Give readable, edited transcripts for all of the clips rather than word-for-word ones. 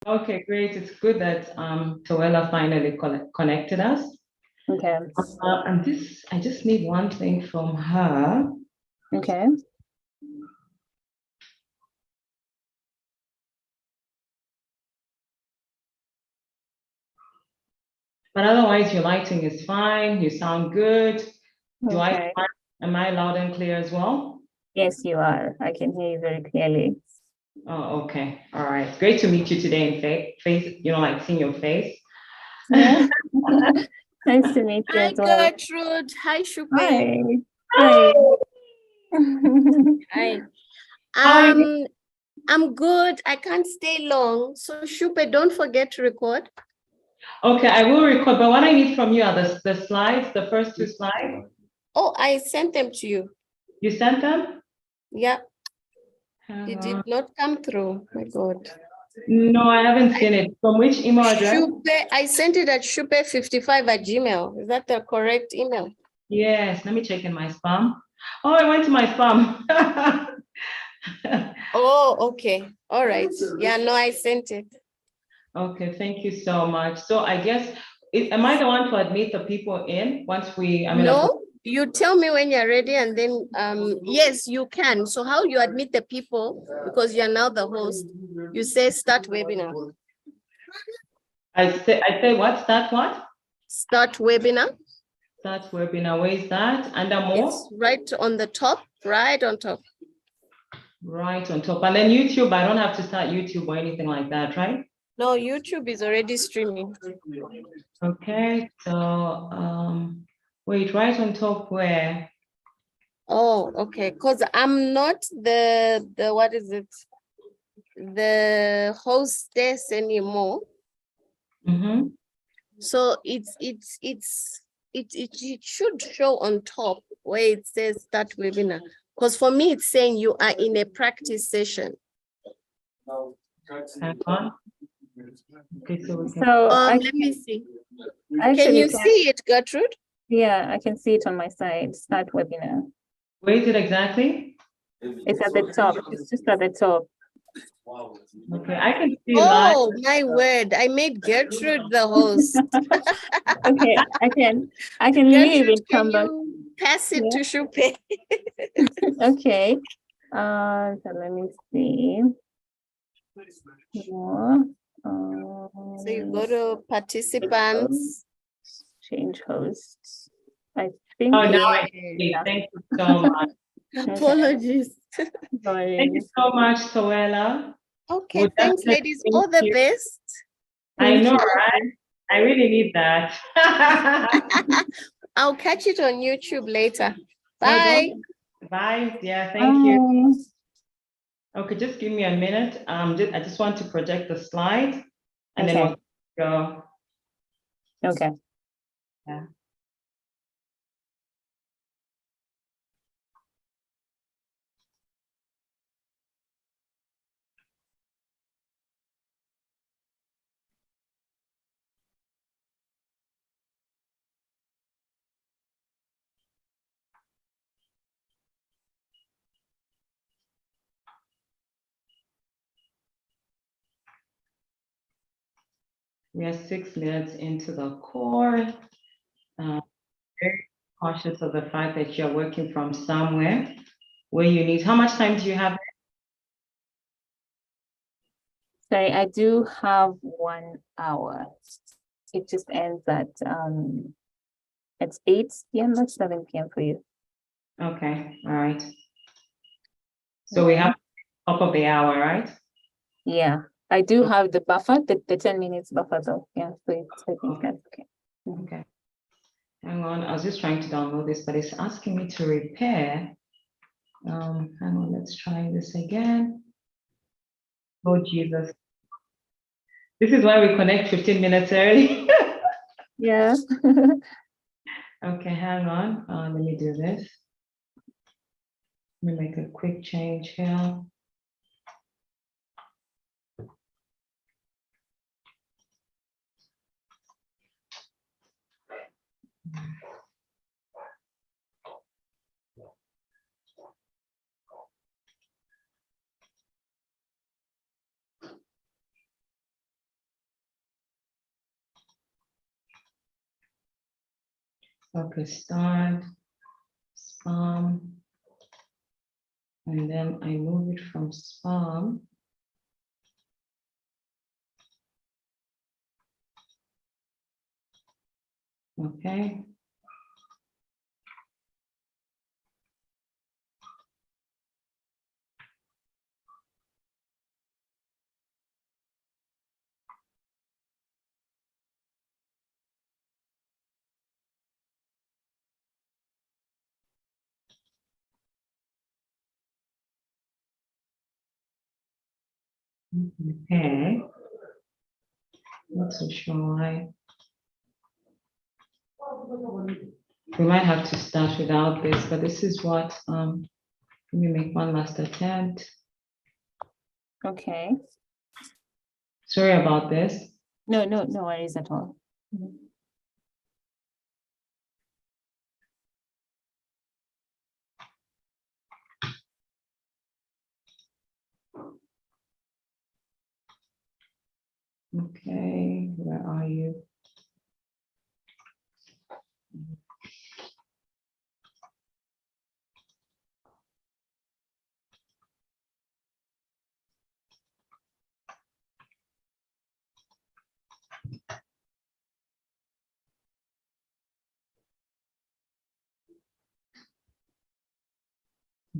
Okay, great. It's good that Tawela finally connected us. Okay. And this, I just need one thing from her. Okay. But otherwise, your lighting is fine. You sound good. Okay. Am I loud and clear as well? Yes, you are. I can hear you very clearly. Oh, okay. All right. Great to meet you today in face, like seeing your face. Yeah. Nice to meet you Hi, as well. Gertrude. Hi, Shupe. Hi. Hi. Hi. Hi. I'm good. I can't stay long. So, Shupe, don't forget to record. Okay, I will record, but what I need from you are the slides, the first two slides. Oh, I sent them to you. You sent them? Yeah, Hang it on. did not come through. My God. No, I haven't seen it. From which email address? Shupe, I sent it at shupe55@gmail. Is that the correct email? Yes, let me check in my spam. Oh, I went to my spam. Oh, okay. All right. Yeah, no, I sent it. Okay, thank you so much. So I guess, am I the one to admit the people in once we, No, you tell me when you're ready, and then yes, you can. So how you admit the people, because you're now the host, you say start webinar. I say what? Start what? Start webinar. Start webinar. Where is that? Under more? It's right on the top, right on top. Right on top. And then YouTube, I don't have to start YouTube or anything like that, right? No, YouTube is already streaming. Okay, so wait, right on top where? Oh, okay. Because I'm not the what is it? The hostess anymore. Mm-hmm. So it should show on top where it says start webinar. Because for me, it's saying you are in a practice session. Hang on. Okay, so we can. So Let me see. Can actually, you see it, Gertrude? yeah, I can see it on my side. Start webinar. Where is it exactly? It's at the top. It's just at the top. Okay, I can see live. Oh, my word. I made Gertrude the host. Okay, I can leave Gertrude, and come back. you pass it Yeah. to Shupe? Okay. So let me see. More. So you go to participants. Change hosts. I think. Oh, now I see. Yeah. Thank you so much. Apologies. Thank you so much, Tawela. Okay, We'll thanks, definitely ladies. thank All the you. best. I know, you. right? I really need that. I'll catch it on YouTube later. No, Bye. bye. Yeah, thank you. Bye. Okay, just give me a minute. I just want to project the slide and then Okay. we'll go. Okay. Yeah. We are 6 minutes into the course. Very cautious of the fact that you're working from somewhere where you need. How much time do you have? Sorry, I do have 1 hour. It just ends at it's 8 p.m. not 7 p.m. for you. Okay, all right. So we have top of the hour, right? Yeah, I do have the buffer, the 10 minutes buffer though. Yeah, so I think that's okay. Okay. Hang on, I was just trying to download this, but it's asking me to repair. Hang on, let's try this again. Oh, Jesus. This is why we connect 15 minutes early. Yeah. Okay, hang on. Let me do this. Let me make a quick change here. focus start, spam, and then I move it from spam. Okay. Okay. Not so sure why. We might have to start without this, but this is what, let me make one last attempt. Okay. Sorry about this. No worries at all. Okay, where are you?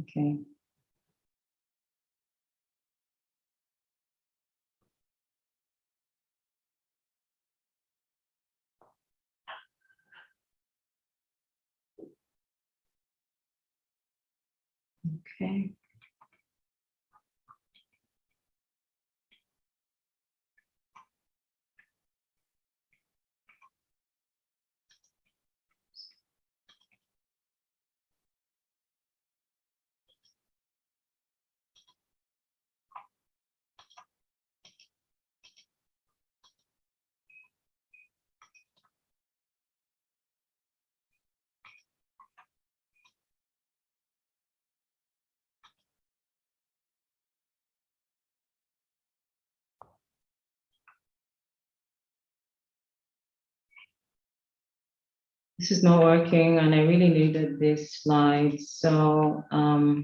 Okay. Okay. This is not working and I really needed this slide. So let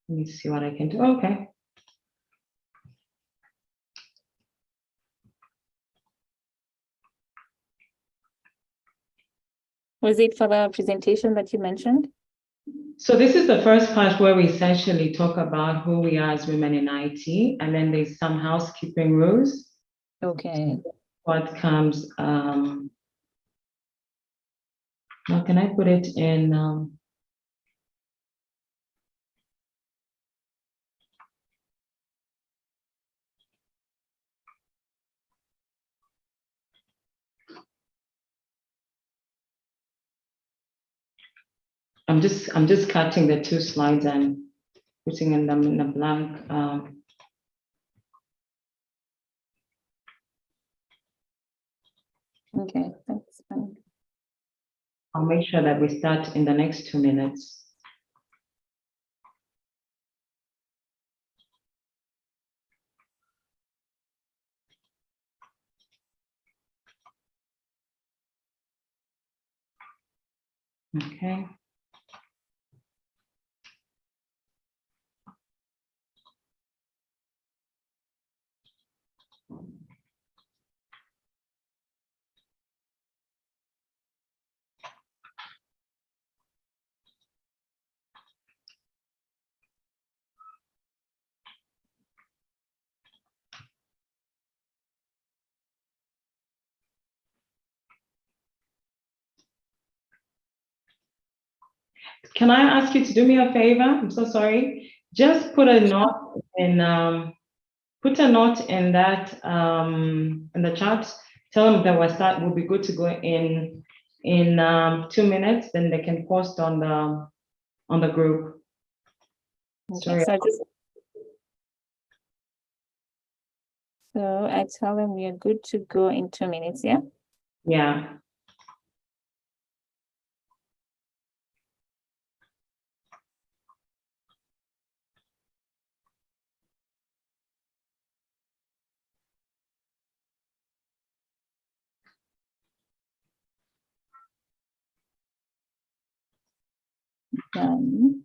me see what I can do. Okay. Was it for the presentation that you mentioned? So this is the first part where we essentially talk about who we are as women in IT, and then there's some housekeeping rules. Okay. What comes, how can I put it in? I'm just cutting the two slides and putting them in a blank. Okay, that's fine. I'll make sure that we start in the next 2 minutes. Okay. Can I ask you to do me a favor? I'm so sorry. Just put a note in that in the chat. Tell them that we'll be good to go in 2 minutes. Then they can post on the group. Okay, Sorry. so I tell them we are good to go in 2 minutes, yeah? Yeah. Done.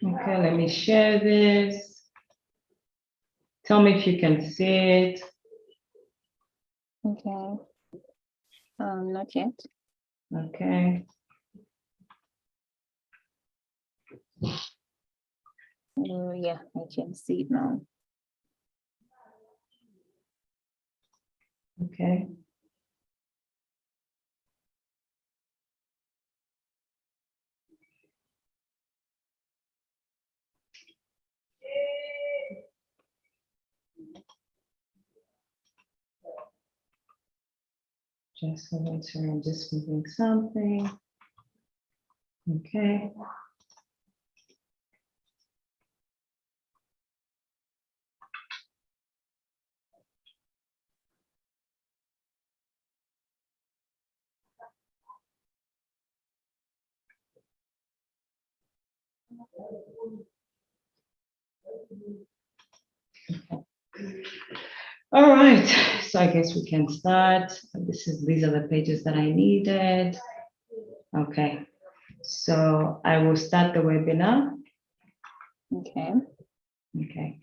Okay, let me share this. Tell me if you can see it. Okay. Not yet. Okay. Oh, yeah, I can see it now. Okay. Just a minute, I'm just moving something. Okay. All right, so I guess we can start. These are the pages that I needed. Okay, so I will start the webinar. Okay. Okay.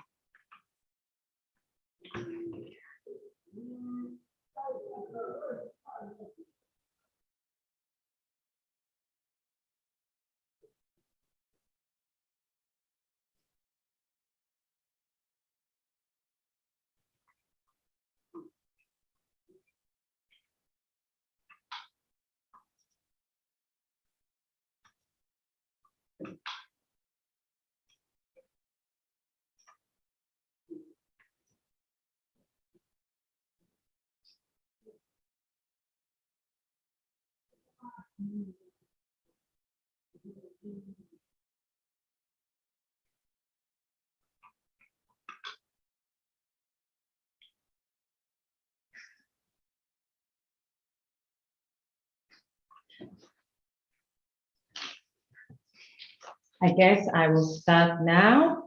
I guess I will start now.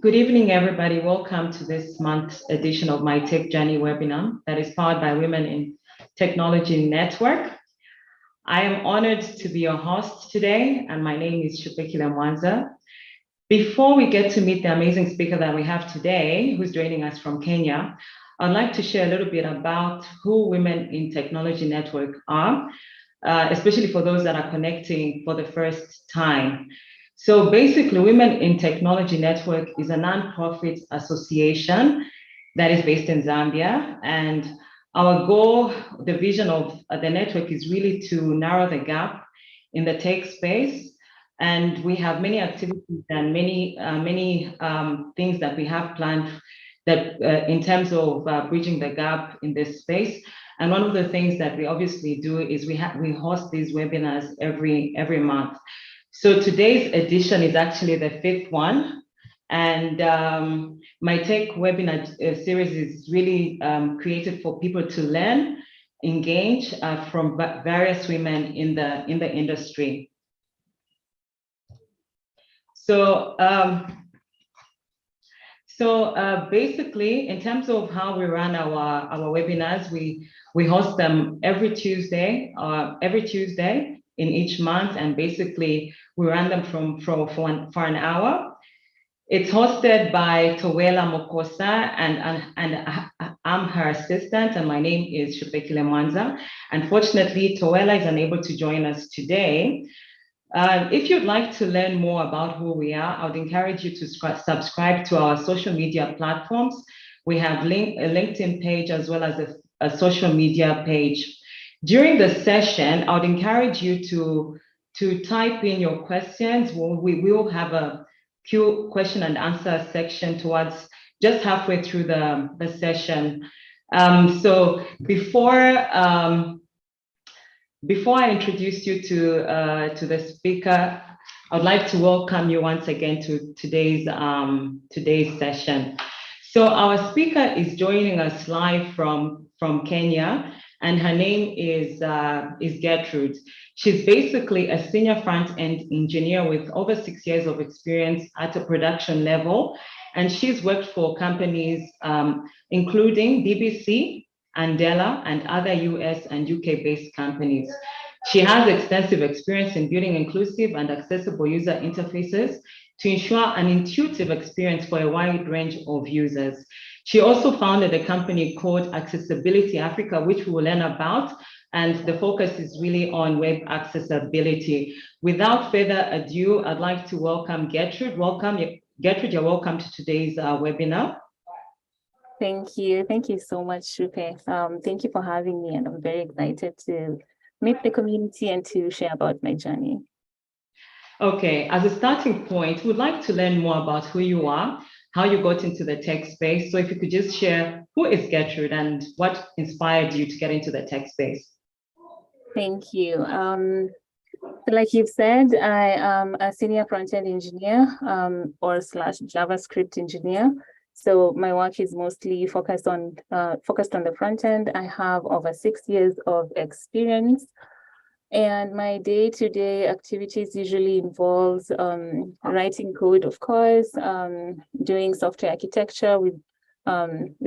Good evening, everybody. Welcome to this month's edition of my Tech Journey webinar that is powered by Women in Technology Network. I am honored to be your host today, and my name is Shupekile Mwanza. Before we get to meet the amazing speaker that we have today, who's joining us from Kenya, I'd like to share a little bit about who Women in Technology Network are, especially for those that are connecting for the first time. So basically, Women in Technology Network is a nonprofit association that is based in Zambia. And our goal, the vision of the network is really to narrow the gap in the tech space. And we have many activities and many things that we have planned that in terms of bridging the gap in this space. And one of the things that we obviously do is we host these webinars every month. So today's edition is actually the 5th one. And my tech webinar series is really created for people to learn engage from various women in the industry. So, basically, in terms of how we run our webinars, we host them every Tuesday in each month, and basically we run them for an hour. It's hosted by Towela Mokosa, and I'm her assistant, and my name is Shupekile Mwanza. Unfortunately, Towela is unable to join us today. If you'd like to learn more about who we are, I would encourage you to subscribe to our social media platforms. We have a LinkedIn page as well as a social media page. During the session, I would encourage you to type in your questions. We will have a question and answer section towards just halfway through the session. So before I introduce you to the speaker, I would like to welcome you once again to today's session. So our speaker is joining us live from Kenya, and her name is Gertrude. She's basically a senior front-end engineer with over 6 years of experience at a production level, and she's worked for companies including BBC, Andela, and other US and UK-based companies. She has extensive experience in building inclusive and accessible user interfaces to ensure an intuitive experience for a wide range of users. She also founded a company called Accessibility Africa, which we will learn about, and the focus is really on web accessibility. Without further ado, I'd like to welcome Gertrude. Welcome, Gertrude, you're welcome to today's webinar. Thank you. Thank you so much, Shupe. Thank you for having me, and I'm very excited to meet the community and to share about my journey. Okay, as a starting point, we'd like to learn more about who you are, how you got into the tech space. So if you could just share, who is Gertrude and what inspired you to get into the tech space? Thank you. So like you've said, I am a senior front-end engineer or / JavaScript engineer. So my work is mostly focused on the front end. I have over 6 years of experience, and my day-to-day activities usually involves writing code, of course, doing software architecture with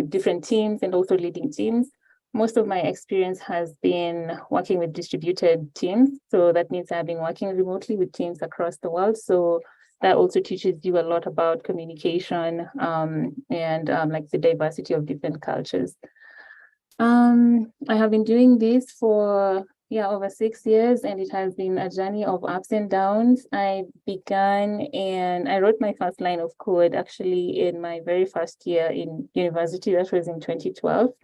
different teams and also leading teams. Most of my experience has been working with distributed teams. So that means I've been working remotely with teams across the world. So that also teaches you a lot about communication and like the diversity of different cultures. I have been doing this for over 6 years, and it has been a journey of ups and downs. I wrote my first line of code actually in my very first year in university. That was in 2012.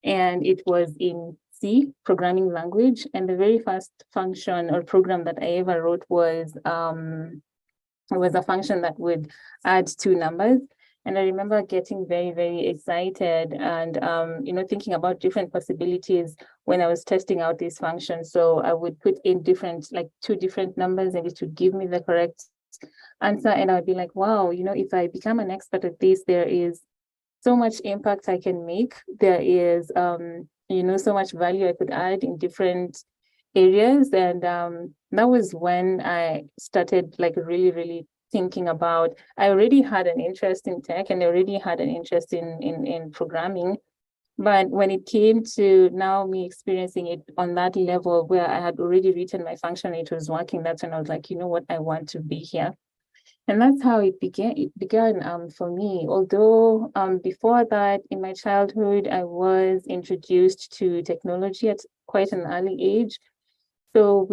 And it was in C, programming language. And the very first function or program that I ever wrote was a function that would add 2 numbers. And I remember getting very, very excited and, thinking about different possibilities when I was testing out this function. So I would put in 2 different numbers, and it would give me the correct answer. And I would be like, wow, if I become an expert at this, there is so much impact I can make. There is, so much value I could add in different areas. And that was when I started really, really thinking about, I already had an interest in tech and I already had an interest in programming. But when it came to now me experiencing it on that level where I had already written my function, it was working, that's when I was like, you know what, I want to be here. And that's how it began. It began for me. Although before that, in my childhood, I was introduced to technology at quite an early age. So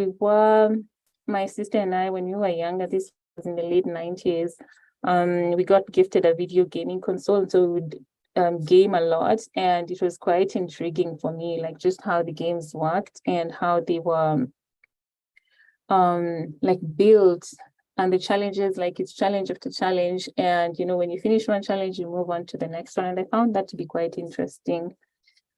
my sister and I, when we were younger, this was in the late 90s, we got gifted a video gaming console. So we would game a lot, and it was quite intriguing for me, like just how the games worked and how they were built. And the challenges, it's challenge after challenge. And, when you finish one challenge, you move on to the next one. And I found that to be quite interesting.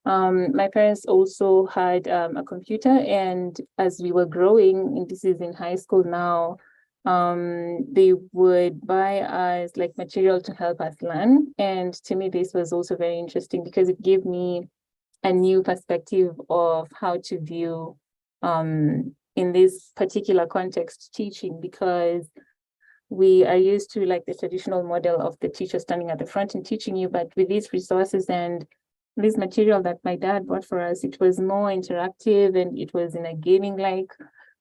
My parents also had a computer. And as we were growing, and this is in high school now, they would buy us material to help us learn. And to me, this was also very interesting because it gave me a new perspective of how to view, in this particular context, teaching, because we are used to like the traditional model of the teacher standing at the front and teaching you, but with these resources and this material that my dad bought for us, it was more interactive and it was in a gaming-like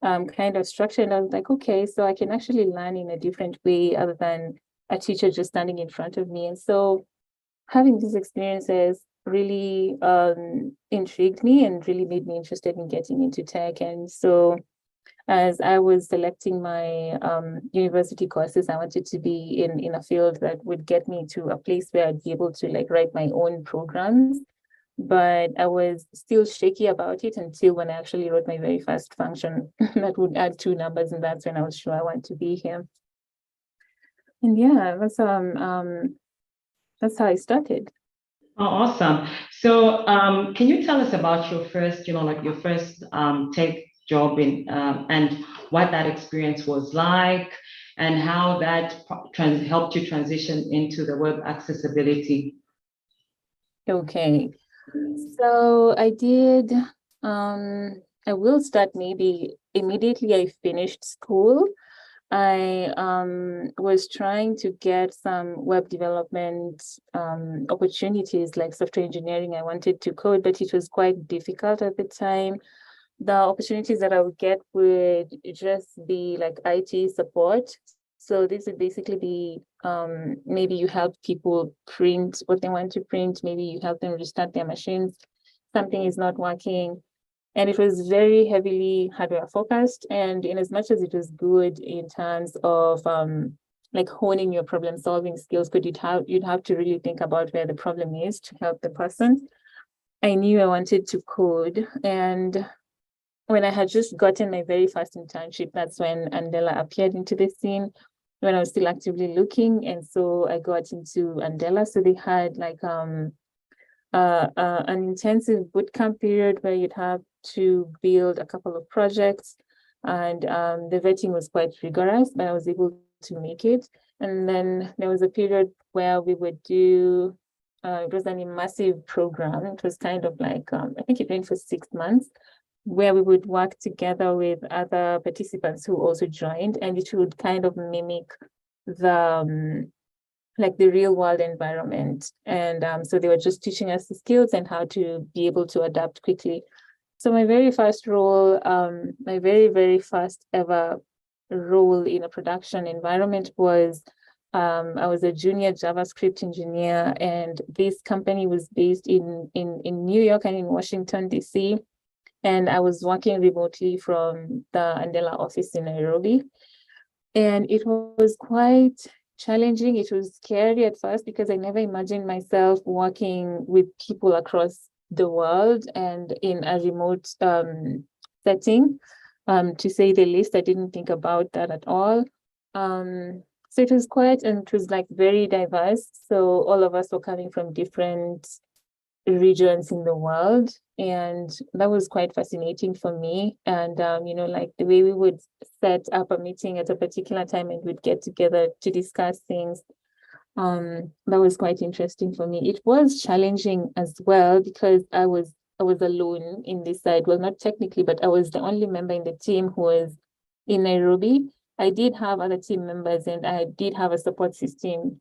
kind of structure. And I was like, okay, so I can actually learn in a different way other than a teacher just standing in front of me. And so having these experiences really intrigued me and really made me interested in getting into tech. And so as I was selecting my university courses, I wanted to be in a field that would get me to a place where I'd be able to like write my own programs. But I was still shaky about it until when I actually wrote my very first function that would add 2 numbers, and that's when I was sure I want to be here. And yeah, that's how I started. Oh, awesome. So can you tell us about your first, your first tech job in and what that experience was like and how that helped you transition into the web accessibility? Okay, so I did, I will start maybe immediately I finished school. I was trying to get some web development opportunities like software engineering. I wanted to code, but it was quite difficult at the time. The opportunities that I would get would just be like IT support. So this would basically be maybe you help people print what they want to print, maybe you help them restart their machines, something is not working. And it was very heavily hardware focused. And in as much as it was good in terms of like honing your problem solving skills, but you'd have to really think about where the problem is to help the person. I knew I wanted to code. And when I had just gotten my very first internship, that's when Andela appeared into the scene, when I was still actively looking. And so I got into Andela. So they had like an intensive bootcamp period where you'd have to build a couple of projects, and the vetting was quite rigorous, but I was able to make it. And then there was a period where we would do, it was an immersive program. It was kind of like, I think it went for 6 months, where we would work together with other participants who also joined, and it would kind of mimic the like the real world environment. And so they were just teaching us the skills and how to be able to adapt quickly. So my very first role, my very first ever role in a production environment was, I was a junior JavaScript engineer, and this company was based in New York and in Washington, DC. And I was working remotely from the Andela office in Nairobi. And it was quite challenging. It was scary at first because I never imagined myself working with people across the world and in a remote setting. To say the least, I didn't think about that at all. So it was and it was like very diverse. So all of us were coming from different regions in the world, and that was quite fascinating for me. And like the way we would set up a meeting at a particular time and we'd get together to discuss things, that was quite interesting for me. It was challenging as well because I was alone in this side. Well, not technically, but I was the only member in the team who was in Nairobi. I did have other team members, and I did have a support system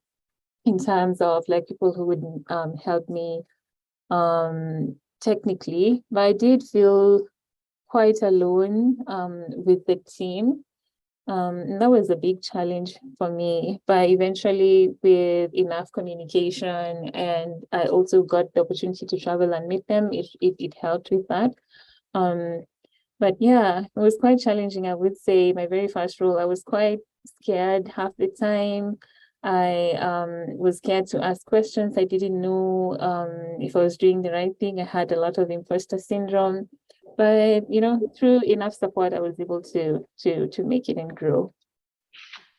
in terms of like people who would help me technically, but I did feel quite alone with the team. And that was a big challenge for me, but eventually with enough communication, and I also got the opportunity to travel and meet them, it helped with that. But yeah, it was quite challenging. I would say my very first role, I was quite scared half the time. I was scared to ask questions. I didn't know if I was doing the right thing. I had a lot of imposter syndrome, but through enough support, I was able to make it and grow.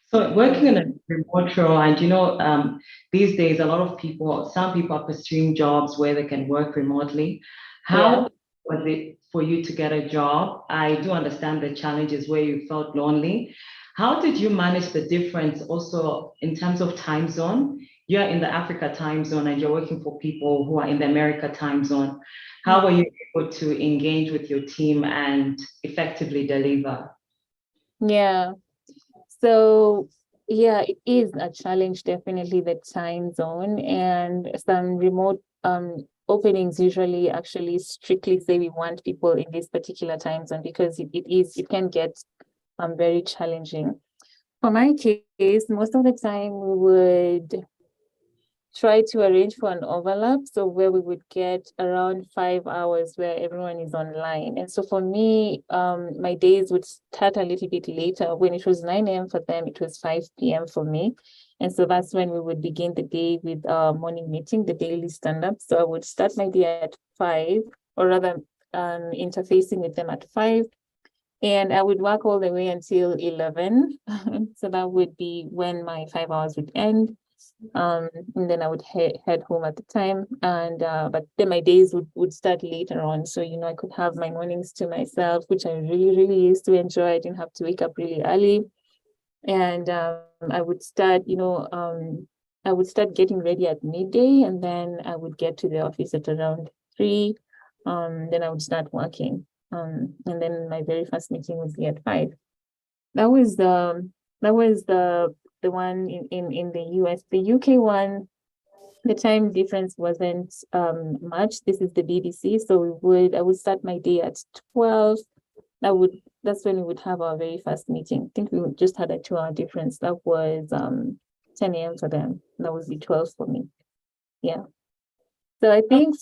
So working in a remote role, and these days some people are pursuing jobs where they can work remotely. How was it for you to get a job? I do understand the challenges where you felt lonely. How did you manage the difference also in terms of time zone you're in the Africa time zone and you're working for people who are in the America time zone. How are you able to engage with your team and effectively deliver? Yeah. So yeah, it is a challenge, definitely, the time zone, and some remote openings usually actually strictly say we want people in this particular time zone, because it can get very challenging. For my case, most of the time we would try to arrange for an overlap, so where we would get around 5 hours where everyone is online. And so for me, my days would start a little bit later. When it was 9 a.m. for them, it was 5 p.m. for me. And so that's when we would begin the day with our morning meeting, the daily stand-up. So I would start my day at 5, or rather interfacing with them at 5. And I would work all the way until 11. So that would be when my 5 hours would end. And then I would head home at the time, and but then my days would start later on, so I could have my mornings to myself, which I really used to enjoy. I didn't have to wake up really early, and I would start I would start getting ready at midday, and then I would get to the office at around 3. Then I would start working, and then my very first meeting would be at 5. That was the one in the US. The UK one, the time difference wasn't much. This is the BBC, so I would start my day at 12. That's when we would have our very first meeting. I think we just had a 2-hour difference. That was 10 a.m. for them. That was the 12 for me. Yeah. So I think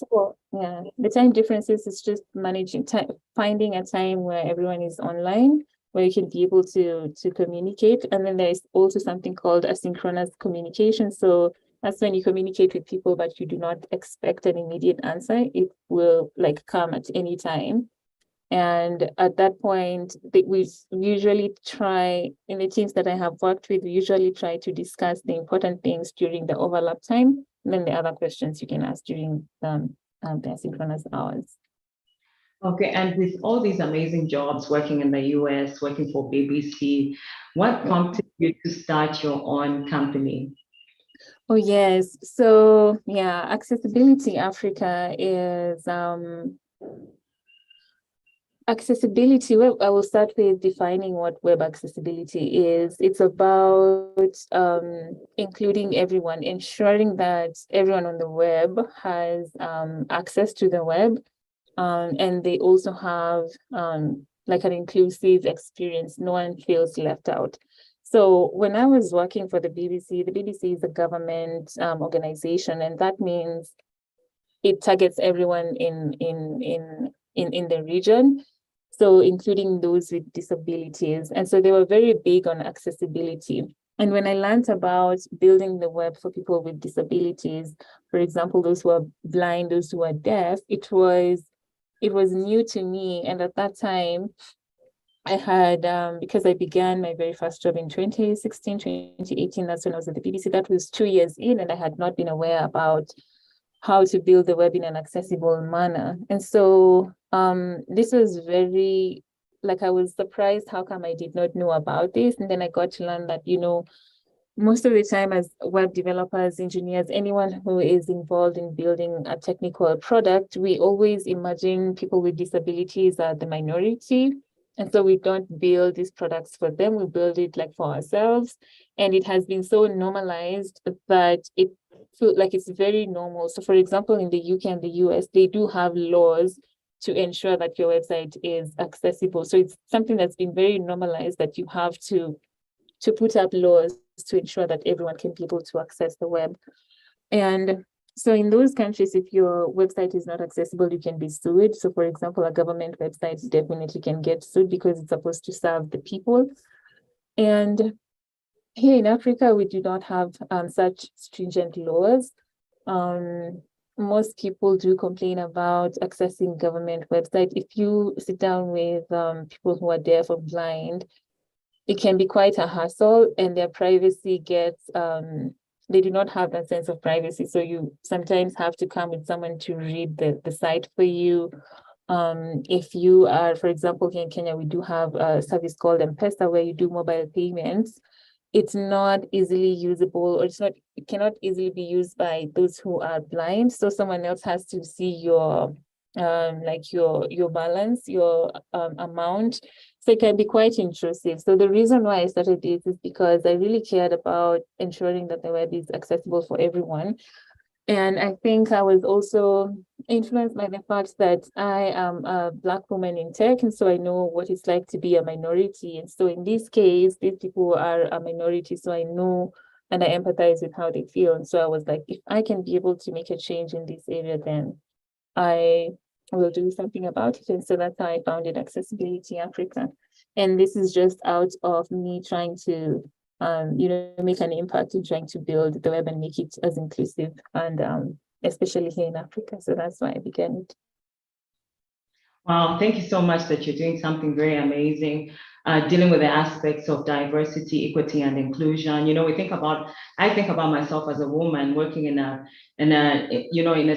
the time differences is just managing time, finding a time where everyone is online, where you can be able to communicate. And then there's also something called asynchronous communication. So that's when you communicate with people, but you do not expect an immediate answer. It will come at any time. And at that point, we usually try, in the teams that I have worked with, we usually try to discuss the important things during the overlap time. And then the other questions you can ask during the asynchronous hours. Okay, and with all these amazing jobs, working in the US, working for BBC, what prompted you to start your own company? Oh, yes. So, yeah, Accessibility Africa is accessibility. Well, I will start with defining what web accessibility is. It's about including everyone, ensuring that everyone on the web has access to the web, and they also have an inclusive experience. No one feels left out. So when I was working for the BBC is a government organization, and that means it targets everyone in the region, so including those with disabilities. And so they were very big on accessibility. And when I learned about building the web for people with disabilities, for example, those who are blind, those who are deaf, it was new to me. And at that time, I had, because I began my very first job in 2016, 2018, that's when I was at the BBC. That was 2 years in, and I had not been aware about how to build the web in an accessible manner. And so this was very, I was surprised how come I did not know about this. And then I got to learn that, most of the time as web developers, engineers, anyone who is involved in building a technical product, we always imagine people with disabilities are the minority. And so we don't build these products for them, we build it for ourselves. And it has been so normalized that it feels like it's very normal. So for example, in the UK and the US, they do have laws to ensure that your website is accessible. So it's something that's been very normalized, that you have to put up laws to ensure that everyone can be able to access the web. And so in those countries, if your website is not accessible, you can be sued. So for example, a government website definitely can get sued because it's supposed to serve the people. And here in Africa, we do not have such stringent laws. Most people do complain about accessing government websites. If you sit down with people who are deaf or blind, it can be quite a hassle, and their privacy gets, they do not have that sense of privacy. So you sometimes have to come with someone to read the site for you. If you are, for example, here in Kenya, we do have a service called M-Pesa where you do mobile payments. it's not easily usable, or it cannot easily be used by those who are blind. So someone else has to see your like your balance, your amount. So it can be quite intrusive. So the reason why I started this is because I really cared about ensuring that the web is accessible for everyone. And I think I was also influenced by the fact that I am a Black woman in tech, and so I know what it's like to be a minority. And so in this case, these people are a minority, so I know and I empathize with how they feel. And so I was like, if I can be able to make a change in this area, then I will do something about it. And so that's how I founded Accessibility Africa. And this is just out of me trying to make an impact in trying to build the web and make it as inclusive, and especially here in Africa. So that's why I began it. Wow, thank you so much that you're doing something very amazing, dealing with the aspects of diversity, equity, and inclusion. You know, I think about myself as a woman working in a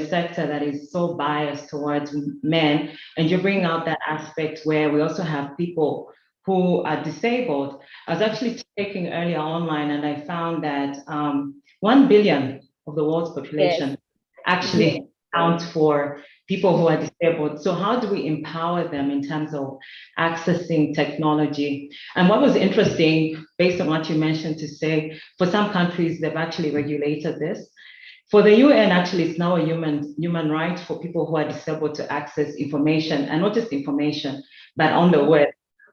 sector that is so biased towards men, and you're bringing out that aspect where we also have people who are disabled. I was actually checking earlier online, and I found that 1 billion of the world's population actually account for people who are disabled. So how do we empower them in terms of accessing technology? And what was interesting, based on what you mentioned, to say, for some countries, they've actually regulated this. For the UN, actually, it's now a human right for people who are disabled to access information, and not just information, but on the web.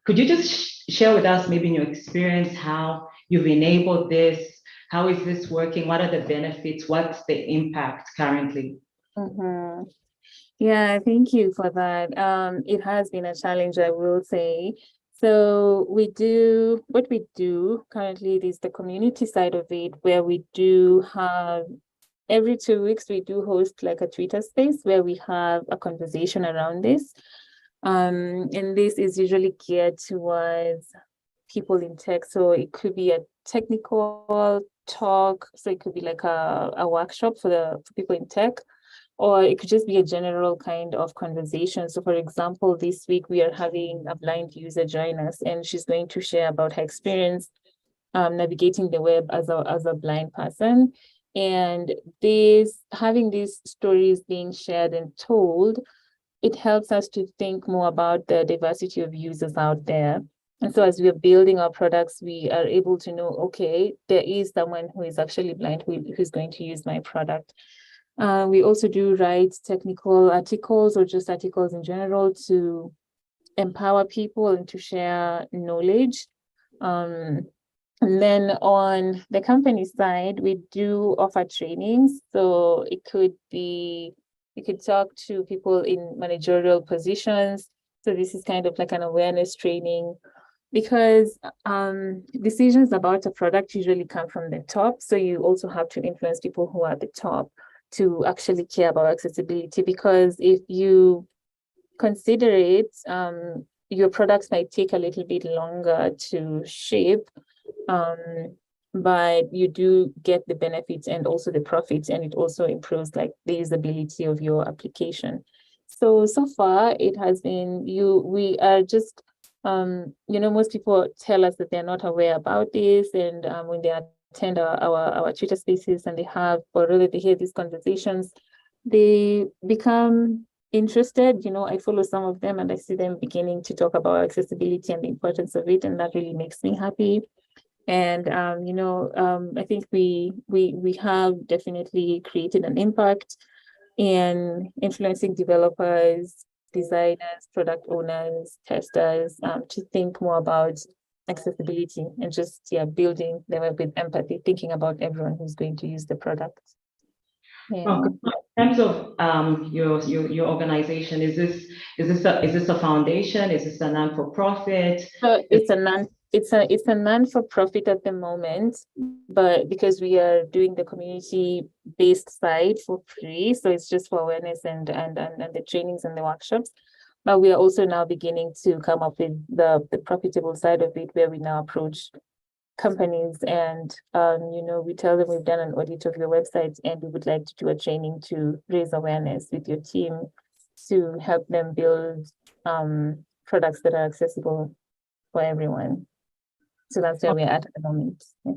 Could you just share with us, maybe in your experience, how you've enabled this? How is this working? What are the benefits? What's the impact currently? Mm-hmm. Yeah, thank you for that. It has been a challenge, I will say. So what we do currently is the community side of it, where we do have every 2 weeks, we do host like a Twitter space where we have a conversation around this. And this is usually geared towards people in tech. So it could be a technical talk. So it could be like a workshop for people in tech, or it could just be a general kind of conversation. So for example, this week we are having a blind user join us, and she's going to share about her experience navigating the web as a blind person. And having these stories being shared and told, it helps us to think more about the diversity of users out there. And so as we are building our products, we are able to know, okay, there is someone who is actually blind who's going to use my product. We also do write technical articles, or just articles in general, to empower people and to share knowledge. And then on the company side, we do offer trainings. So you could talk to people in managerial positions. So this is kind of like an awareness training, because decisions about a product usually come from the top. So you also have to influence people who are at the top to actually care about accessibility, because if you consider it, your products might take a little bit longer to shape, but you do get the benefits and also the profits, and it also improves like the usability of your application. So far it has been, we are just, most people tell us that they're not aware about this, and when they attend our Twitter spaces and they hear these conversations, they become interested. I follow some of them and I see them beginning to talk about accessibility and the importance of it, and that really makes me happy. And I think we have definitely created an impact in influencing developers, designers, product owners, testers, to think more about accessibility and just building the web with empathy, thinking about everyone who's going to use the product. In terms of your organization, is this a foundation? Is this a non-for-profit? So it's a non-for-profit at the moment, but because we are doing the community-based side for free, so it's just for awareness and the trainings and the workshops. But we are also now beginning to come up with the profitable side of it, where we now approach companies and we tell them we've done an audit of your website and we would like to do a training to raise awareness with your team to help them build products that are accessible for everyone. So that's where we're at the moment. Yeah.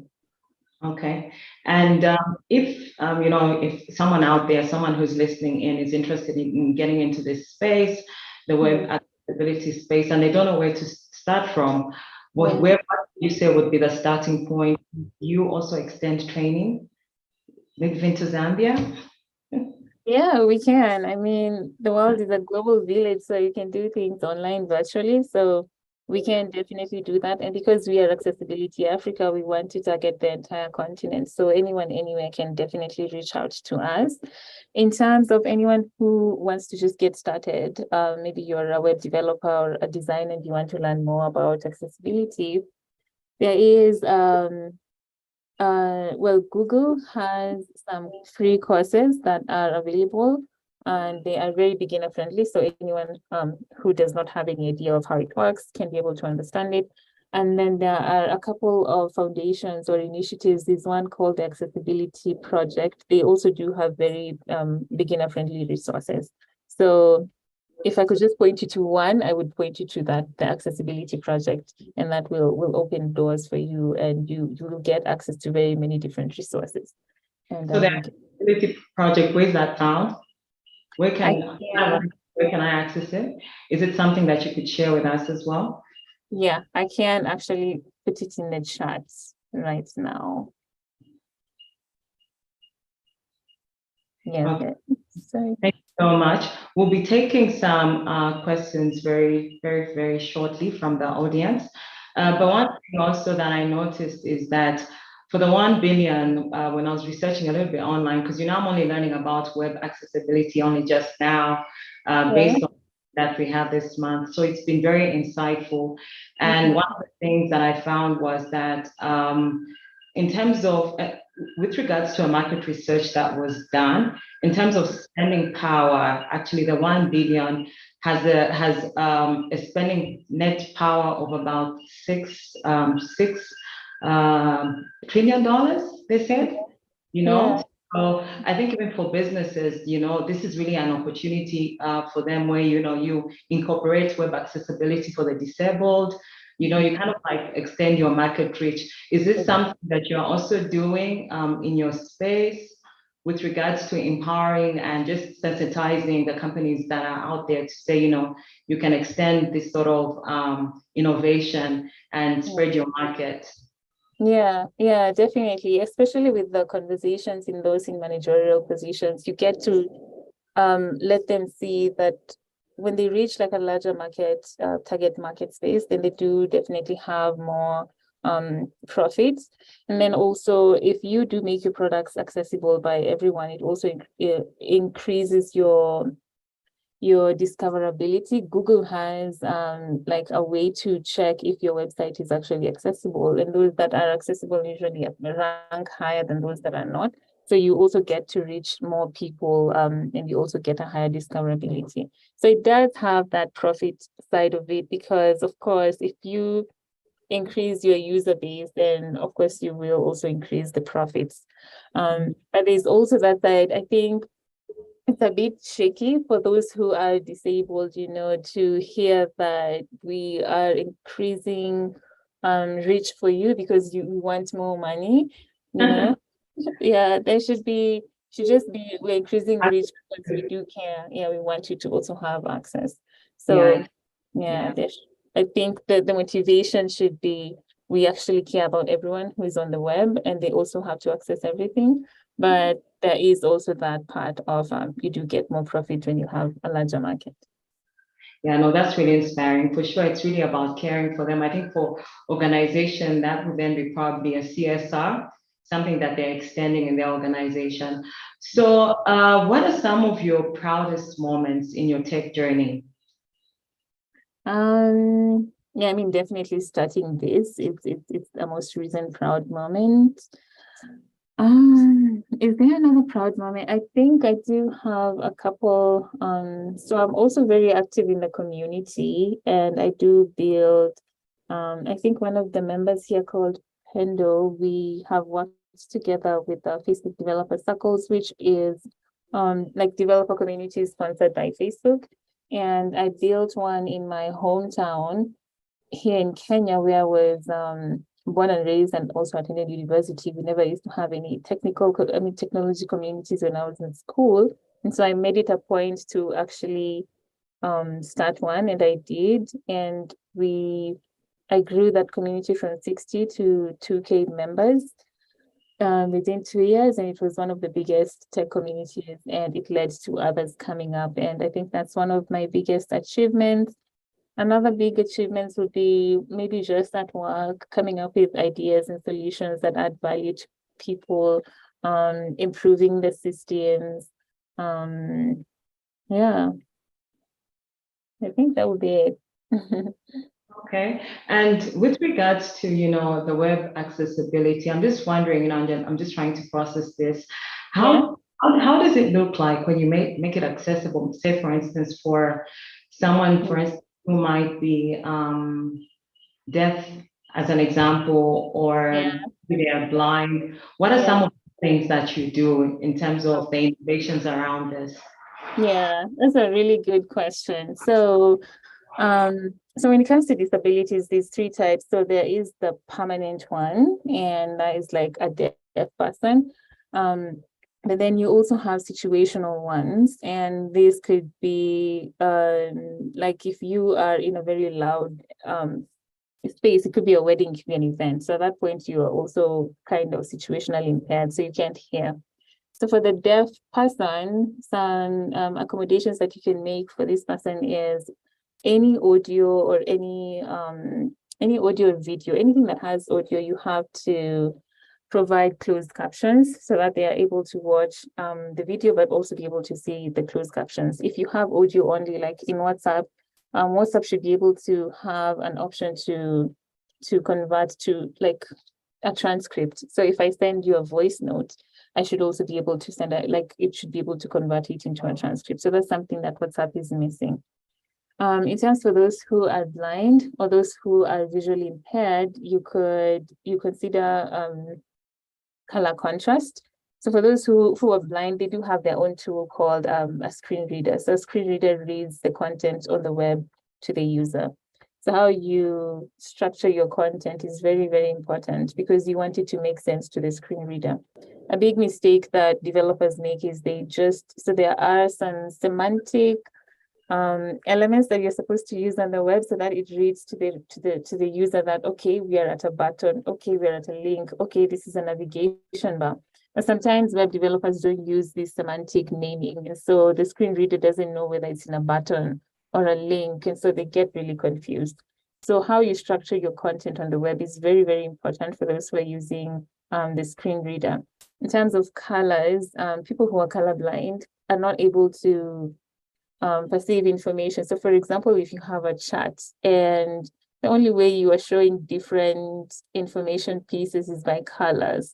Okay. And if, if someone out there, someone who's listening in is interested in getting into this space, the web accessibility space, and they don't know where to start from, what would you say would be the starting point? You also extend training, maybe into Zambia? Yeah, we can. I mean, the world is a global village, so you can do things online virtually. So we can definitely do that. And because we are Accessibility Africa, we want to target the entire continent. So anyone, anywhere can definitely reach out to us. In terms of anyone who wants to just get started, maybe you're a web developer or a designer and you want to learn more about accessibility, there is well, Google has some free courses that are available, and they are very beginner friendly. So anyone who does not have any idea of how it works can be able to understand it. And then there are a couple of foundations or initiatives. There's one called the Accessibility Project. They also do have very beginner friendly resources. So if I could just point you to one, I would point you to that, the Accessibility Project, and that will open doors for you, and you will get access to very many different resources. And So the Accessibility Project, where's that found? Where can I access it? Is it something that you could share with us as well? Yeah, I can actually put it in the chat right now. Yeah, okay. Sorry. Thank you so much. We'll be taking some questions very, very, very shortly from the audience. But one thing also that I noticed is that for the 1 billion, when I was researching a little bit online, because I'm only learning about web accessibility only just now, based on that we have this month. So it's been very insightful. And one of the things that I found was that in terms of, with regards to a market research that was done, in terms of spending power, actually the 1 billion has a spending net power of about $6 trillion, they said, Yeah. So I think even for businesses, this is really an opportunity for them where, you incorporate web accessibility for the disabled, you kind of like extend your market reach. Is this something that you're also doing in your space with regards to empowering and just sensitizing the companies that are out there to say, you can extend this sort of innovation and spread your market? Yeah, definitely. Especially with the conversations in those in managerial positions, you get to let them see that when they reach like a larger market, target market space, then they do definitely have more profits. And then also, if you do make your products accessible by everyone, it also increases your discoverability. Google has like a way to check if your website is actually accessible, and those that are accessible usually rank higher than those that are not. So you also get to reach more people, and you also get a higher discoverability. So it does have that profit side of it, because of course, if you increase your user base, then of course you will also increase the profits. But there's also that side. I think it's a bit tricky for those who are disabled, to hear that we are increasing reach for you because you want more money, Yeah, there should just be, we're increasing reach because we do care. Yeah, we want you to also have access. So I think that the motivation should be, we actually care about everyone who is on the web, and they also have to access everything. But there is also that part of you do get more profit when you have a larger market. Yeah, no, that's really inspiring. For sure, it's really about caring for them. I think for organization, that would then be probably a CSR, something that they're extending in their organization. So what are some of your proudest moments in your tech journey? Yeah, I mean, definitely starting this, it's the most recent proud moment. Is there another proud moment? I think I do have a couple. So I'm also very active in the community, and I do build, I think one of the members here called Pendo, we have worked together with the Facebook Developer Circles, which is like developer communities sponsored by Facebook. And I built one in my hometown here in Kenya, where I was born and raised and also attended university, we never used to have any technology communities when I was in school. And so I made it a point to actually start one, and I did. And I grew that community from 60 to 2K members within 2 years, and it was one of the biggest tech communities, and it led to others coming up. And I think that's one of my biggest achievements. Another big achievement would be maybe just at work, coming up with ideas and solutions that add value to people, improving the systems. Yeah, I think that would be it. Okay, and with regards to, the web accessibility, I'm just wondering, I'm just trying to process this. How does it look like when you make it accessible? Say, for instance, for someone, for instance, who might be deaf, as an example, or they are blind. What are some of the things that you do in terms of the innovations around this? Yeah, that's a really good question. So when it comes to disabilities, there's 3 types. So there is the permanent one, and that is like a deaf person. But then you also have situational ones, and this could be like if you are in a very loud space, it could be a wedding, it could be an event. So at that point, you are also kind of situationally impaired, so you can't hear. So for the deaf person, some accommodations that you can make for this person is any audio or any audio or video, anything that has audio, you have to provide closed captions so that they are able to watch the video, but also be able to see the closed captions. If you have audio only, like in WhatsApp, WhatsApp should be able to have an option to convert to like a transcript. So if I send you a voice note, I should also be able to send it should be able to convert it into a transcript. So that's something that WhatsApp is missing. In terms for those who are blind or those who are visually impaired, you consider color contrast. So for those who are blind, they do have their own tool called a screen reader. So a screen reader reads the content on the web to the user. So how you structure your content is very, very important because you want it to make sense to the screen reader. A big mistake that developers make is so there are some semantic elements that you're supposed to use on the web so that it reads to the user that, okay, we are at a button, okay, we're at a link, okay, this is a navigation bar. But sometimes web developers don't use this semantic naming. And so the screen reader doesn't know whether it's in a button or a link. And so they get really confused. So how you structure your content on the web is very, very important for those who are using the screen reader. In terms of colors, people who are colorblind are not able to perceive information. So for example, if you have a chat and the only way you are showing different information pieces is by colors.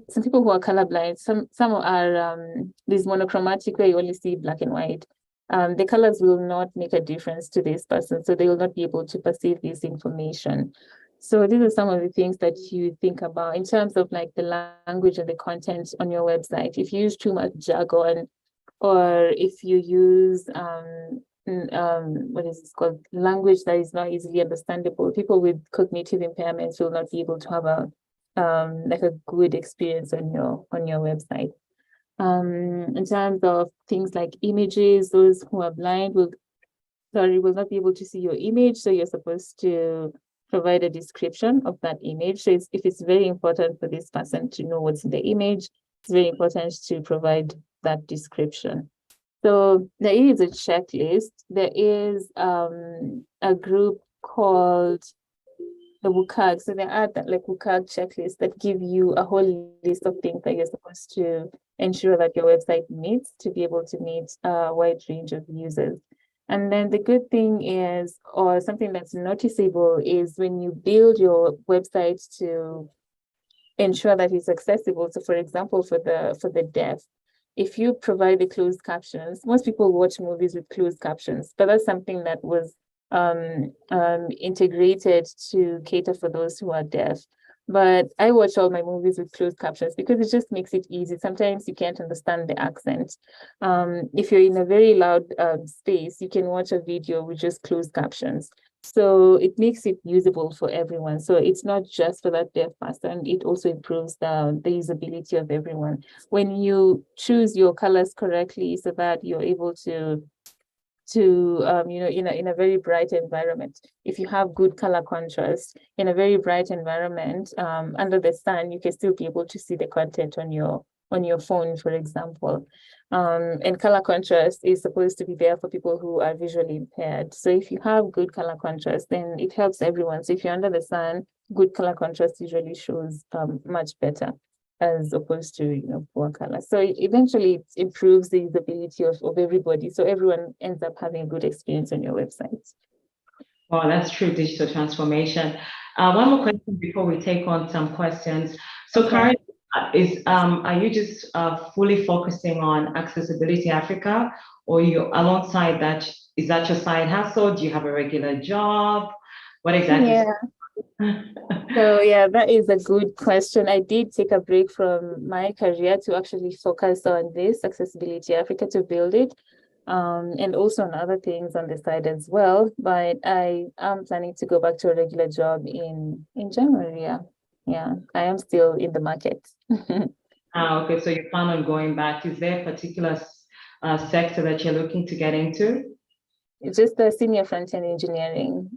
Some people who are colorblind, some are this monochromatic where you only see black and white. The colors will not make a difference to this person, so they will not be able to perceive this information. So these are some of the things that you think about in terms of like the language and the content on your website. If you use too much jargon, or if you use what is this called, language that is not easily understandable, people with cognitive impairments will not be able to have a good experience on your website. In terms of things like images, those who are blind will not be able to see your image, so you're supposed to provide a description of that image. So if it's very important for this person to know what's in the image, it's very important to provide that description. So there is a checklist. There is a group called the WCAG. So there are WCAG checklists that give you a whole list of things that you're supposed to ensure that your website meets to be able to meet a wide range of users. And then the good thing is, or something that's noticeable, is when you build your website to ensure that it's accessible. So for example, for the deaf, if you provide the closed captions, most people watch movies with closed captions, but that's something that was integrated to cater for those who are deaf. But I watch all my movies with closed captions because it just makes it easy. Sometimes you can't understand the accent. If you're in a very loud space, you can watch a video with just closed captions. So it makes it usable for everyone. So it's not just for that deaf person, it also improves the usability of everyone. When you choose your colors correctly so that you're able to in a very bright environment, if you have good color contrast in a very bright environment under the sun, you can still be able to see the content on your phone, for example. And color contrast is supposed to be there for people who are visually impaired. So if you have good color contrast, then it helps everyone. So if you're under the sun, good color contrast usually shows much better as opposed to poor color. So eventually it improves the usability of everybody. So everyone ends up having a good experience on your website. Well, that's true digital transformation. One more question before we take on some questions. So Karen, are you just fully focusing on Accessibility Africa, or you alongside that, is that your side hustle? Do you have a regular job? What exactly? Yeah. So yeah, that is a good question. I did take a break from my career to actually focus on this Accessibility Africa to build it, and also on other things on the side as well. But I am planning to go back to a regular job in January. Yeah, I am still in the market. Okay, so you plan on going back. Is there a particular sector that you're looking to get into? It's just a senior front-end engineering,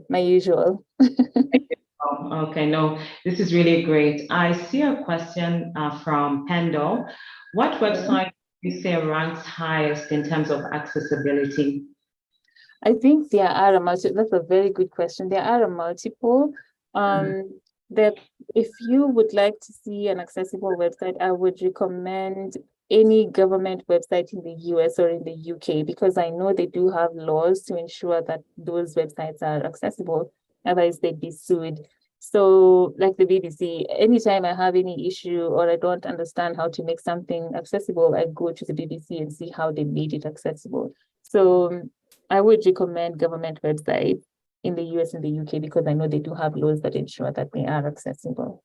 my usual. Oh, okay, no, this is really great. I see a question from Pendle. What website do you say ranks highest in terms of accessibility? I think there are that's a very good question. There are a multiple. That if you would like to see an accessible website, I would recommend any government website in the US or in the UK, because I know they do have laws to ensure that those websites are accessible, otherwise they'd be sued. So like the BBC, anytime I have any issue or I don't understand how to make something accessible, I go to the BBC and see how they made it accessible. So I would recommend government websites in the US and the UK, because I know they do have laws that ensure that they are accessible.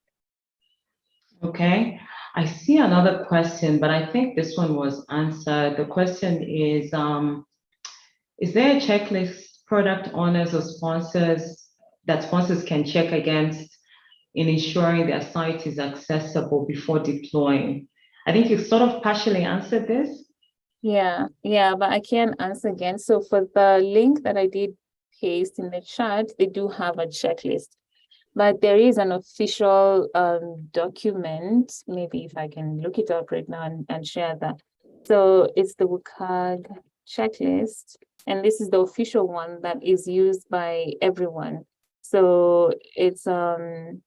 Okay, I see another question, but I think this one was answered. The question is there a checklist product owners or sponsors can check against in ensuring their site is accessible before deploying? I think you sort of partially answered this. Yeah, but I can answer again. So for the link that I did paste in the chat, they do have a checklist, but there is an official document. Maybe if I can look it up right now and share that. So it's the WCAG checklist, and this is the official one that is used by everyone. So it's the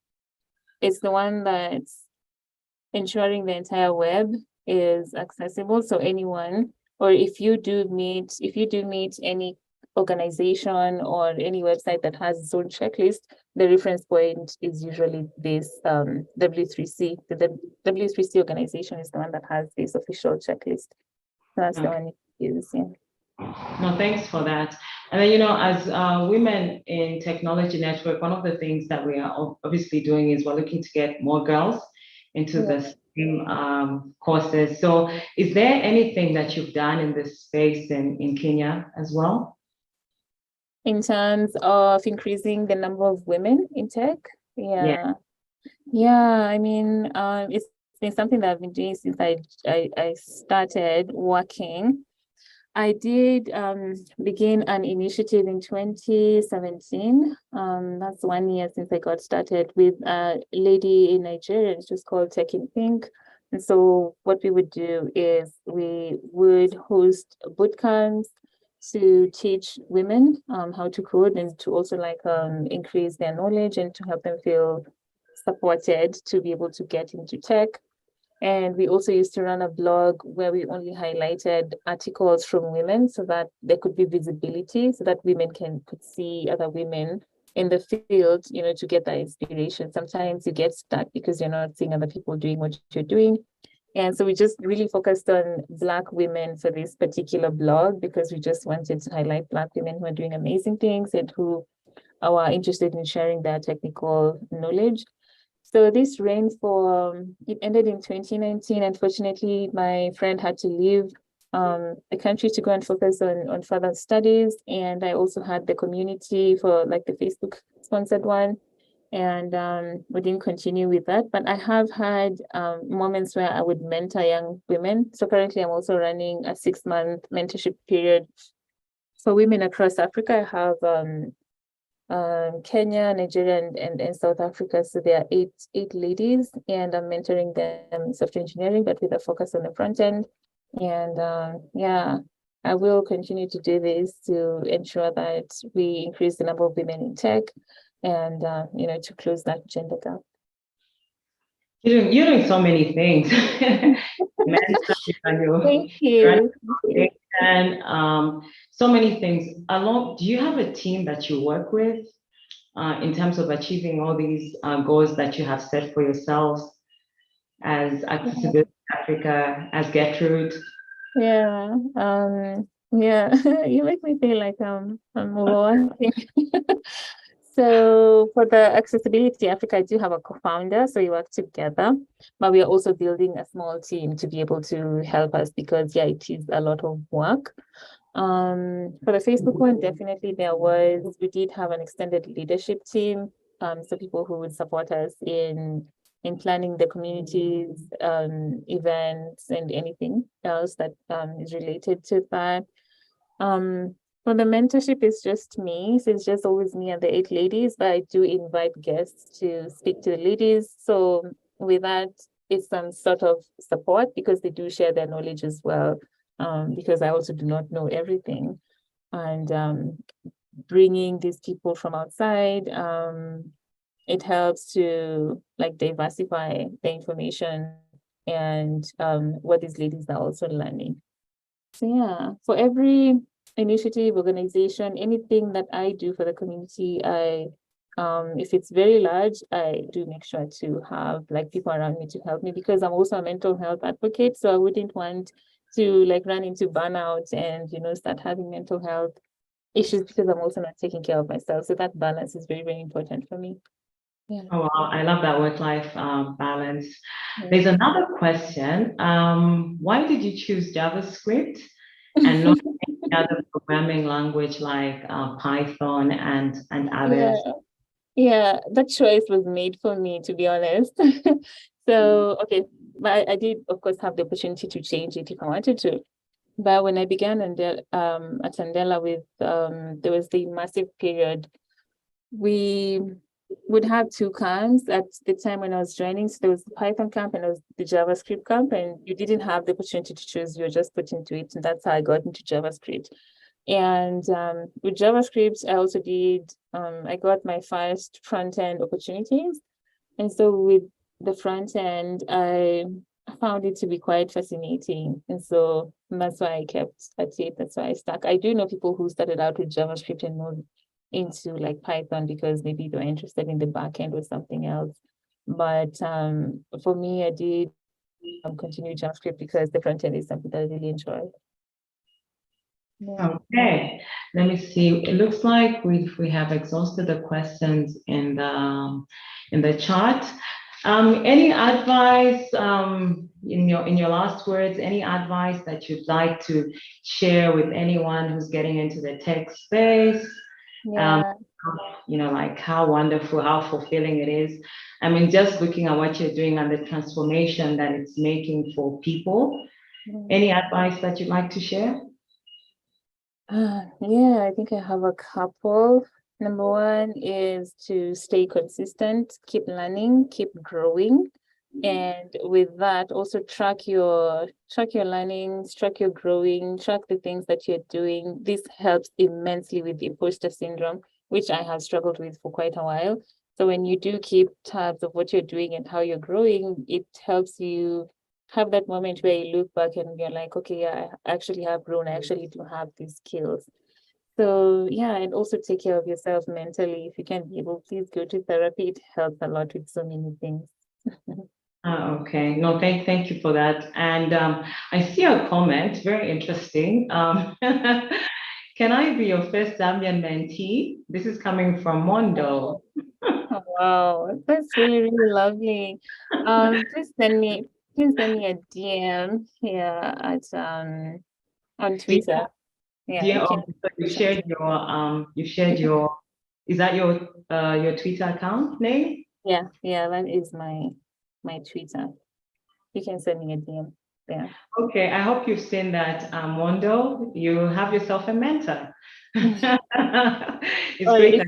one that's ensuring the entire web is accessible. So anyone, or if you do meet any organization or any website that has its own checklist, the reference point is usually this W3C. The W3C organization is the one that has this official checklist. So that's the one you use. Yeah. No, thanks for that. And then, as women in Technology Network, one of the things that we are obviously doing is we're looking to get more girls into the STEM courses. So is there anything that you've done in this space in Kenya as well? In terms of increasing the number of women in tech? Yeah. I mean, it's been something that I've been doing since I started working. I did begin an initiative in 2017. That's 1 year since I got started, with a lady in Nigeria. It's just called Tech in Pink. And so what we would do is we would host boot camps to teach women how to code, and to also increase their knowledge and to help them feel supported to be able to get into tech. And we also used to run a blog where we only highlighted articles from women, so that there could be visibility, so that women could see other women in the field, to get that inspiration. Sometimes you get stuck because you're not seeing other people doing what you're doing. And so we just really focused on Black women for this particular blog, because we just wanted to highlight Black women who are doing amazing things and who are interested in sharing their technical knowledge. So this ran it ended in 2019. Unfortunately, my friend had to leave a country to go and focus on further studies. And I also had the community for like the Facebook sponsored one. And we didn't continue with that. But I have had moments where I would mentor young women. So currently I'm also running a 6-month mentorship period for women across Africa. I have Kenya, Nigeria, and South Africa. So there are eight ladies, and I'm mentoring them in software engineering, but with a focus on the front end. And yeah, I will continue to do this to ensure that we increase the number of women in tech and, you know, to close that gender gap. You're doing so many things. Thank you. And so many things. Do you have a team that you work with in terms of achieving all these goals that you have set for yourselves as Accessibility Africa, as Gertrude? Yeah, yeah, you make me feel like I'm overworking. So for the Accessibility Africa, I do have a co-founder, so we work together, but we are also building a small team to be able to help us because yeah, it is a lot of work. For the Facebook one, definitely we did have an extended leadership team, so people who would support us in planning the communities, events, and anything else that is related to that. For the mentorship, it's just me. So it's just always me and the 8 ladies, but I do invite guests to speak to the ladies. So with that, it's some sort of support because they do share their knowledge as well. Because I also do not know everything. And bringing these people from outside, it helps to like diversify the information and what these ladies are also learning. So yeah, for every initiative, organization, anything that I do for the community, if it's very large, I do make sure to have like people around me to help me because I'm also a mental health advocate. So I wouldn't want to like run into burnout and, you know, start having mental health issues because I'm also not taking care of myself. So that balance is very, very important for me. Yeah. Oh, wow. I love that work-life balance. Yeah. There's another question. Why did you choose JavaScript and not any other programming language like Python and others? Yeah, that choice was made for me, to be honest. So, okay, but I did, of course, have the opportunity to change it if I wanted to. But when I began at Andela with, there was the massive period, we would have 2 camps at the time when I was joining. So there was the Python camp and there was the JavaScript camp, and you didn't have the opportunity to choose, you were just put into it. And that's how I got into JavaScript. And with JavaScript, I also did, I got my first front-end opportunities. And so with the front end, I found it to be quite fascinating. And so that's why I kept at it. That's why I stuck. I do know people who started out with JavaScript and moved into like Python because maybe they were interested in the back end or something else. But for me, I did continue JavaScript because the front end is something that I really enjoy. Yeah. Okay, let me see. It looks like we have exhausted the questions in the chat. Any advice in your last words? Any advice that you'd like to share with anyone who's getting into the tech space? Yeah. You know, like how wonderful, how fulfilling it is. I mean, just looking at what you're doing and the transformation that it's making for people. Any advice that you'd like to share? Yeah, I think I have a couple. Number one is to stay consistent, keep learning, keep growing. And with that, also track your learning, track your growing, track the things that you're doing. This helps immensely with the imposter syndrome, which I have struggled with for quite a while. So when you do keep tabs of what you're doing and how you're growing, it helps you have that moment where you look back and you're like, okay, yeah, I actually have grown. I actually do have these skills. So yeah, and also take care of yourself mentally. If you can be able, please go to therapy. It helps a lot with so many things. Okay, no, thank you for that. And I see a comment, very interesting. Can I be your first Zambian mentee? This is coming from Mondo. Oh, wow, that's really, really lovely. Please send me a DM here at On Twitter. Yeah. Yeah, you can- so you shared your, is that your Twitter account name? yeah, that is my Twitter. You can send me a DM. Yeah. Okay, I hope you've seen that, Mondo. You have yourself a mentor. It's Or great.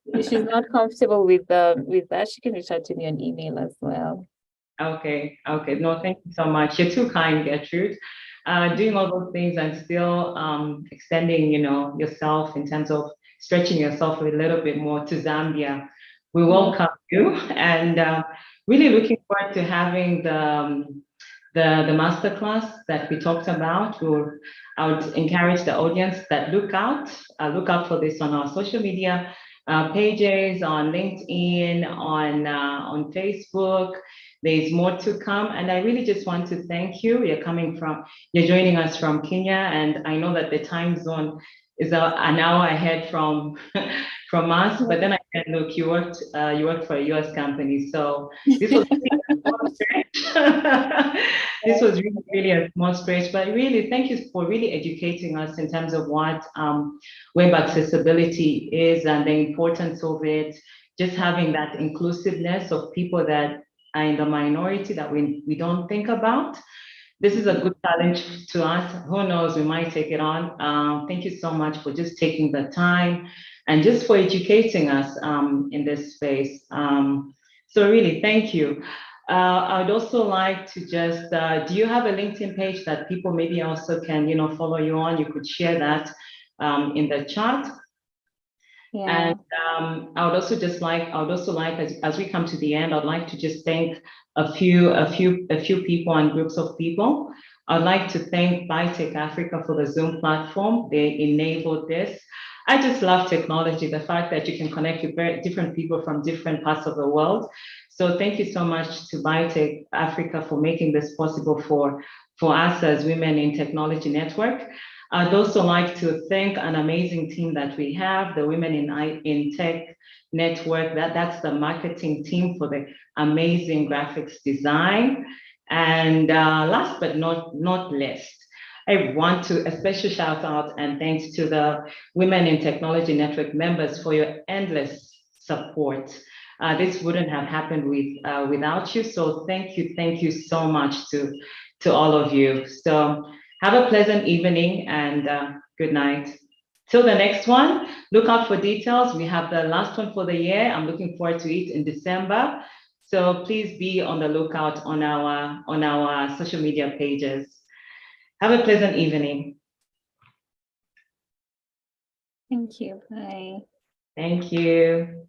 if she's not comfortable with that, she can reach out to me on email as well. Okay. No, thank you so much. You're too kind, Gertrude. Doing all those things and still extending, yourself in terms of stretching yourself a little bit more to Zambia. We welcome you, and really looking forward to having the masterclass that we talked about. I would encourage the audience that look out for this on our social media pages, on LinkedIn, on Facebook. There's more to come, and I really just want to thank you. You're joining us from Kenya, and I know that the time zone is an hour ahead from us. But then I said, look, you worked for a US company, so this was this was really, really a small stretch. But really, thank you for really educating us in terms of what web accessibility is and the importance of it. Just having that inclusiveness of people that are in the minority that we don't think about. This is a good challenge to us. Who knows, we might take it on. Thank you so much for just taking the time and just for educating us in this space. So really, thank you. I'd also like to just, do you have a LinkedIn page that people maybe also can, follow you on? You could share that in the chat. Yeah. And I would also like, as we come to the end, I'd like to just thank a few people and groups of people. I'd like to thank Bitech Africa for the Zoom platform. They enabled this. I just love technology, the fact that you can connect with very different people from different parts of the world. So thank you so much to Bitech Africa for making this possible for us as Women in Technology Network. I'd also like to thank an amazing team that we have, the Women in Tech Network. That's the marketing team for the amazing graphics design. And last but not least, I want to a special shout out and thanks to the Women in Technology Network members for your endless support. This wouldn't have happened without you. So thank you so much to all of you. So have a pleasant evening and good night. Till the next one, look out for details. We have the last one for the year. I'm looking forward to it in December. So please be on the lookout on our social media pages. Have a pleasant evening. Thank you. Bye. Thank you.